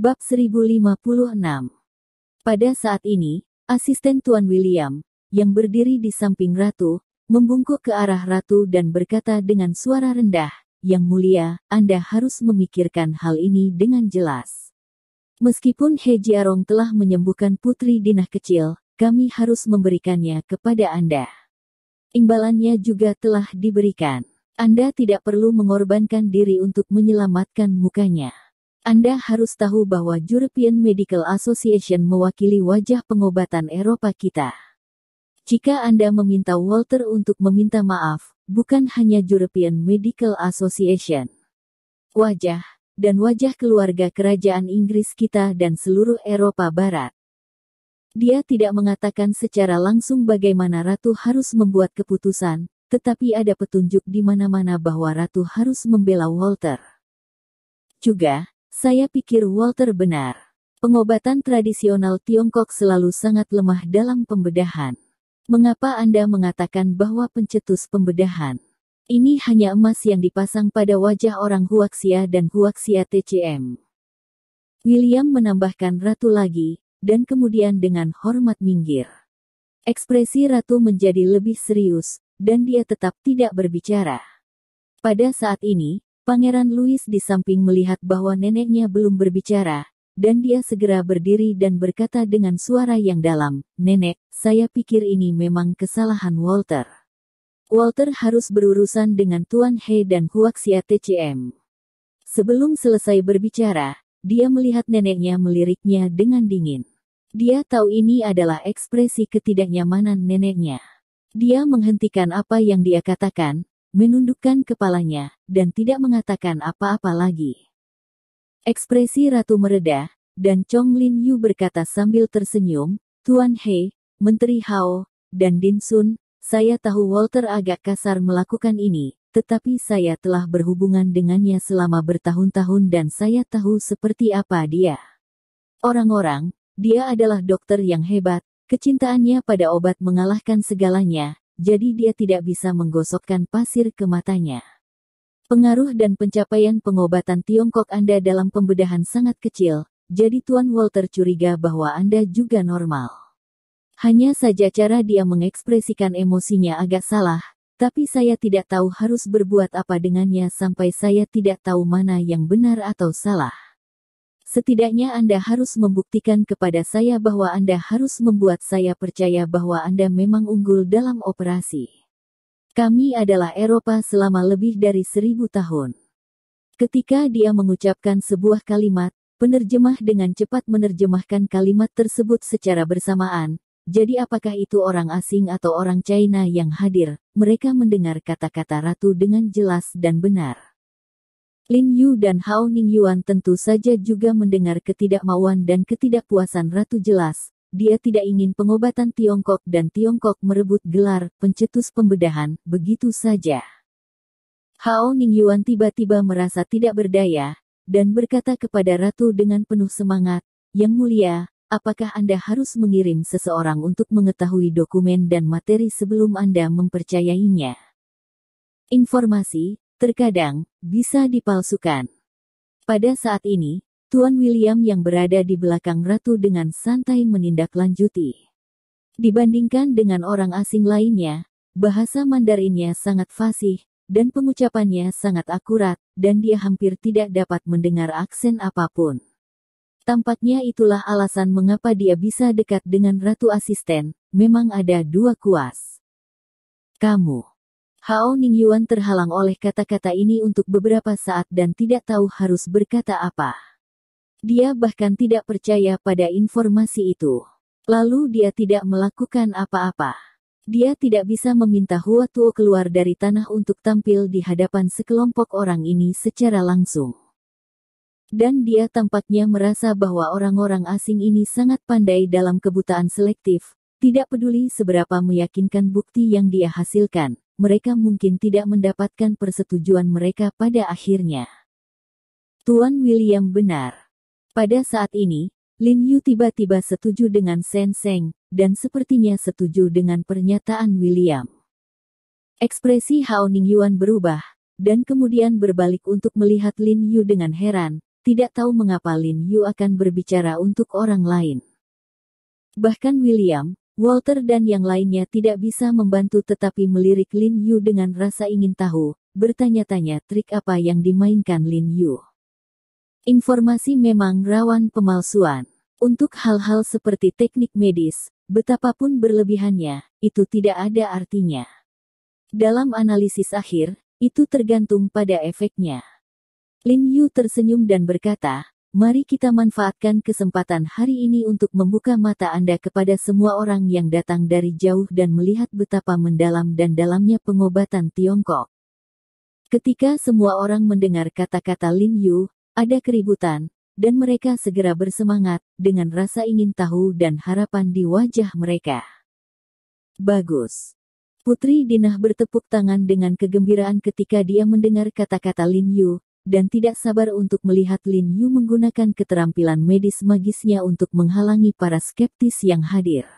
Bab 1056. Pada saat ini, asisten Tuan William, yang berdiri di samping Ratu, membungkuk ke arah Ratu dan berkata dengan suara rendah, "Yang mulia, Anda harus memikirkan hal ini dengan jelas. Meskipun He Jiarong telah menyembuhkan putri Dinah kecil, kami harus memberikannya kepada Anda. Imbalannya juga telah diberikan. Anda tidak perlu mengorbankan diri untuk menyelamatkan mukanya. Anda harus tahu bahwa European Medical Association mewakili wajah pengobatan Eropa kita. Jika Anda meminta Walter untuk meminta maaf, bukan hanya European Medical Association. Wajah keluarga kerajaan Inggris kita dan seluruh Eropa Barat." Dia tidak mengatakan secara langsung bagaimana Ratu harus membuat keputusan, tetapi ada petunjuk di mana-mana bahwa Ratu harus membela Walter. Juga, saya pikir Walter benar. Pengobatan tradisional Tiongkok selalu sangat lemah dalam pembedahan. Mengapa Anda mengatakan bahwa pencetus pembedahan ini hanya emas yang dipasang pada wajah orang Huaxia dan Huaxia TCM? William menambahkan Ratu lagi, dan kemudian dengan hormat minggir. Ekspresi Ratu menjadi lebih serius, dan dia tetap tidak berbicara. Pada saat ini, Pangeran Louis di samping melihat bahwa neneknya belum berbicara, dan dia segera berdiri dan berkata dengan suara yang dalam, "Nenek, saya pikir ini memang kesalahan Walter. Walter harus berurusan dengan Tuan He dan Huaxia TCM." Sebelum selesai berbicara, dia melihat neneknya meliriknya dengan dingin. Dia tahu ini adalah ekspresi ketidaknyamanan neneknya. Dia menghentikan apa yang dia katakan, menundukkan kepalanya, dan tidak mengatakan apa-apa lagi. Ekspresi Ratu mereda, dan Chong Lin Yu berkata sambil tersenyum, "Tuan He, Menteri Hao, dan Din Sun, saya tahu Walter agak kasar melakukan ini, tetapi saya telah berhubungan dengannya selama bertahun-tahun dan saya tahu seperti apa dia. Orang-orang, dia adalah dokter yang hebat, kecintaannya pada obat mengalahkan segalanya, jadi dia tidak bisa menggosokkan pasir ke matanya. Pengaruh dan pencapaian pengobatan Tiongkok Anda dalam pembedahan sangat kecil, jadi Tuan Walter curiga bahwa Anda juga normal. Hanya saja cara dia mengekspresikan emosinya agak salah, tapi saya tidak tahu harus berbuat apa dengannya sampai saya tidak tahu mana yang benar atau salah. Setidaknya Anda harus membuktikan kepada saya bahwa Anda harus membuat saya percaya bahwa Anda memang unggul dalam operasi. Kami adalah Eropa selama lebih dari 1000 tahun. Ketika dia mengucapkan sebuah kalimat, penerjemah dengan cepat menerjemahkan kalimat tersebut secara bersamaan. Jadi apakah itu orang asing atau orang China yang hadir, mereka mendengar kata-kata Ratu dengan jelas dan benar. Lin Yu dan Hao Ningyuan tentu saja juga mendengar ketidakmauan dan ketidakpuasan Ratu jelas. Dia tidak ingin pengobatan Tiongkok dan Tiongkok merebut gelar pencetus pembedahan begitu saja. Hao Ningyuan tiba-tiba merasa tidak berdaya, dan berkata kepada Ratu dengan penuh semangat, "Yang mulia, apakah Anda harus mengirim seseorang untuk mengetahui dokumen dan materi sebelum Anda mempercayainya? Informasi, terkadang, bisa dipalsukan." Pada saat ini, Tuan William yang berada di belakang Ratu dengan santai menindaklanjuti. Dibandingkan dengan orang asing lainnya, bahasa Mandarinnya sangat fasih, dan pengucapannya sangat akurat, dan dia hampir tidak dapat mendengar aksen apapun. Tampaknya itulah alasan mengapa dia bisa dekat dengan Ratu Asisten, memang ada dua kuas. "Kamu." Hao Ningyuan terhalang oleh kata-kata ini untuk beberapa saat dan tidak tahu harus berkata apa. Dia bahkan tidak percaya pada informasi itu. Lalu dia tidak melakukan apa-apa. Dia tidak bisa meminta Hua Tuo keluar dari tanah untuk tampil di hadapan sekelompok orang ini secara langsung. Dan dia tampaknya merasa bahwa orang-orang asing ini sangat pandai dalam kebutaan selektif, tidak peduli seberapa meyakinkan bukti yang dia hasilkan. Mereka mungkin tidak mendapatkan persetujuan mereka pada akhirnya. Tuan William benar. Pada saat ini, Lin Yu tiba-tiba setuju dengan Sen Seng, dan sepertinya setuju dengan pernyataan William. Ekspresi Hao Ningyuan berubah, dan kemudian berbalik untuk melihat Lin Yu dengan heran, tidak tahu mengapa Lin Yu akan berbicara untuk orang lain. Bahkan William, Walter dan yang lainnya tidak bisa membantu tetapi melirik Lin Yu dengan rasa ingin tahu, bertanya-tanya trik apa yang dimainkan Lin Yu. Informasi memang rawan pemalsuan. Untuk hal-hal seperti teknik medis, betapapun berlebihannya, itu tidak ada artinya. Dalam analisis akhir, itu tergantung pada efeknya. Lin Yu tersenyum dan berkata, mari kita manfaatkan kesempatan hari ini untuk membuka mata Anda kepada semua orang yang datang dari jauh dan melihat betapa mendalam dan dalamnya pengobatan Tiongkok. Ketika semua orang mendengar kata-kata Lin Yu, ada keributan, dan mereka segera bersemangat, dengan rasa ingin tahu dan harapan di wajah mereka. Bagus. Putri Dinah bertepuk tangan dengan kegembiraan ketika dia mendengar kata-kata Lin Yu, dan tidak sabar untuk melihat Lin Yu menggunakan keterampilan medis magisnya untuk menghalangi para skeptis yang hadir.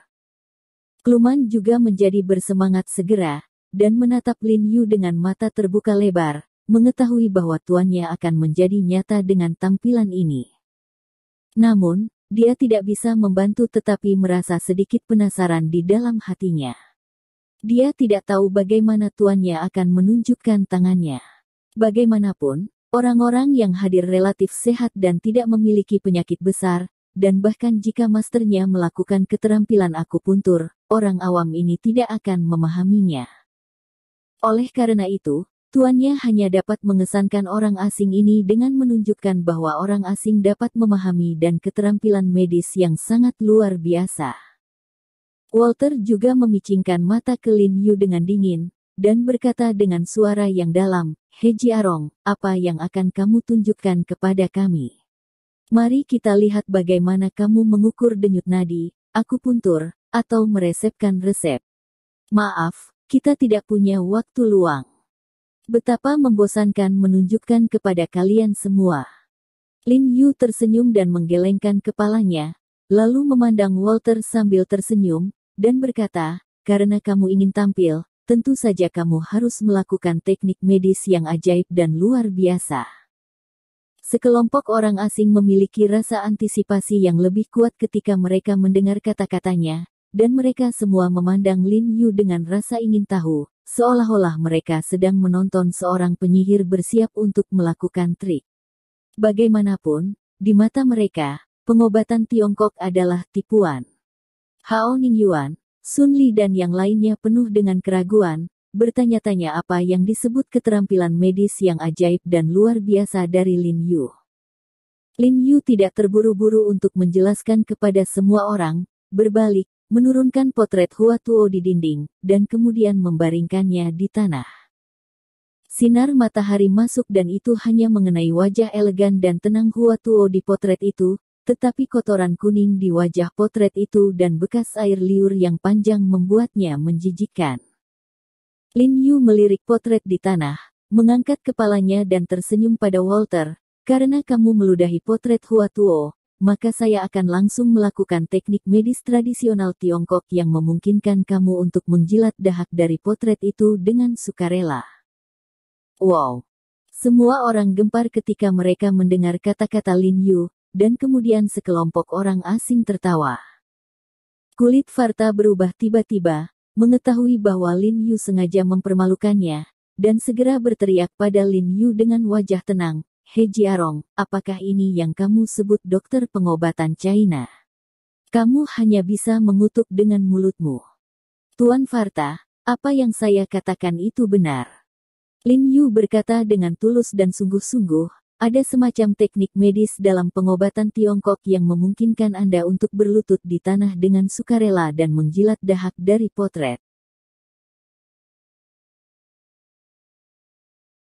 Kluman juga menjadi bersemangat segera, dan menatap Lin Yu dengan mata terbuka lebar, mengetahui bahwa tuannya akan menjadi nyata dengan tampilan ini. Namun, dia tidak bisa membantu tetapi merasa sedikit penasaran di dalam hatinya. Dia tidak tahu bagaimana tuannya akan menunjukkan tangannya. Bagaimanapun, orang-orang yang hadir relatif sehat dan tidak memiliki penyakit besar, dan bahkan jika masternya melakukan keterampilan akupuntur, orang awam ini tidak akan memahaminya. Oleh karena itu, tuannya hanya dapat mengesankan orang asing ini dengan menunjukkan bahwa orang asing dapat memahami dan keterampilan medis yang sangat luar biasa. Walter juga memicingkan mata ke Lin Yu dengan dingin, dan berkata dengan suara yang dalam, He Jiarong, apa yang akan kamu tunjukkan kepada kami? Mari kita lihat bagaimana kamu mengukur denyut nadi, akupuntur, atau meresepkan resep. Maaf, kita tidak punya waktu luang. Betapa membosankan menunjukkan kepada kalian semua. Lin Yu tersenyum dan menggelengkan kepalanya, lalu memandang Walter sambil tersenyum, dan berkata, karena kamu ingin tampil, tentu saja kamu harus melakukan teknik medis yang ajaib dan luar biasa. Sekelompok orang asing memiliki rasa antisipasi yang lebih kuat ketika mereka mendengar kata-katanya, dan mereka semua memandang Lin Yu dengan rasa ingin tahu, seolah-olah mereka sedang menonton seorang penyihir bersiap untuk melakukan trik. Bagaimanapun, di mata mereka, pengobatan Tiongkok adalah tipuan. Hao Ningyuan, Sun Li dan yang lainnya penuh dengan keraguan, bertanya-tanya apa yang disebut keterampilan medis yang ajaib dan luar biasa dari Lin Yu. Lin Yu tidak terburu-buru untuk menjelaskan kepada semua orang, berbalik, menurunkan potret Hua Tuo di dinding, dan kemudian membaringkannya di tanah. Sinar matahari masuk dan itu hanya mengenai wajah elegan dan tenang Hua Tuo di potret itu, tetapi kotoran kuning di wajah potret itu dan bekas air liur yang panjang membuatnya menjijikkan. Lin Yu melirik potret di tanah, mengangkat kepalanya dan tersenyum pada Walter, karena kamu meludahi potret Hua Tuo, maka saya akan langsung melakukan teknik medis tradisional Tiongkok yang memungkinkan kamu untuk menjilat dahak dari potret itu dengan sukarela. Wow! Semua orang gempar ketika mereka mendengar kata-kata Lin Yu, dan kemudian sekelompok orang asing tertawa. Kulit Farta berubah tiba-tiba, mengetahui bahwa Lin Yu sengaja mempermalukannya, dan segera berteriak pada Lin Yu dengan wajah tenang, He Jiarong, apakah ini yang kamu sebut dokter pengobatan China? Kamu hanya bisa mengutuk dengan mulutmu. Tuan Farta, apa yang saya katakan itu benar. Lin Yu berkata dengan tulus dan sungguh-sungguh, ada semacam teknik medis dalam pengobatan Tiongkok yang memungkinkan Anda untuk berlutut di tanah dengan sukarela dan menjilat dahak dari potret.